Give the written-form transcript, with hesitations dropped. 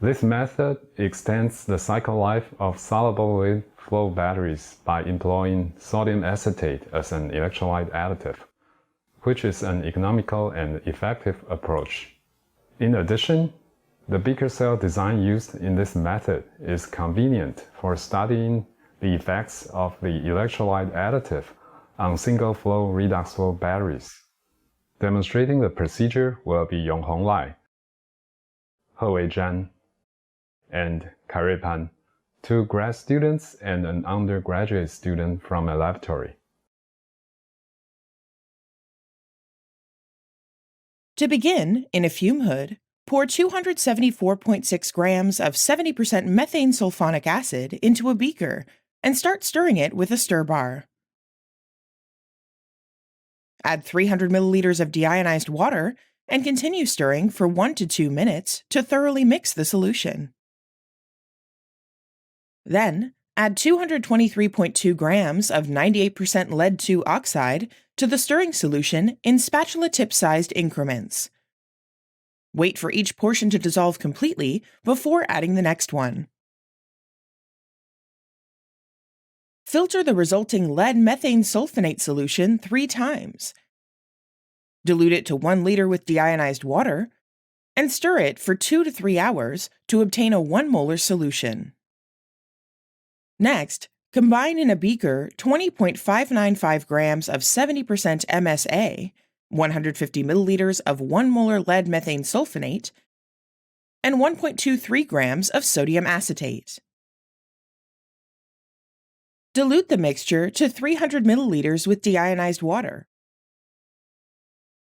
This method extends the cycle life of soluble lead flow batteries by employing sodium acetate as an electrolyte additive, which is an economical and effective approach. In addition, the beaker cell design used in this method is convenient for studying the effects of the electrolyte additive on single-flow redox flow batteries. Demonstrating the procedure will be Yong-Hong, Ho-Wei Chen, and Kai-Rui, 2 grad students and an undergraduate student from a laboratory. To begin, in a fume hood, pour 274.6 grams of 70% methanesulfonic acid into a beaker and start stirring it with a stir bar. Add 300 milliliters of deionized water and continue stirring for 1 to 2 minutes to thoroughly mix the solution. Then, add 223.2 grams of 98% lead-2 oxide to the stirring solution in spatula tip-sized increments. Wait for each portion to dissolve completely before adding the next one. Filter the resulting lead methane sulfonate solution 3 times. Dilute it to 1 liter with deionized water, and stir it for 2 to 3 hours to obtain a 1 molar solution. Next, combine in a beaker 20.595 grams of 70% MSA, 150 milliliters of 1 molar lead methane sulfonate, and 1.23 grams of sodium acetate. Dilute the mixture to 300 milliliters with deionized water.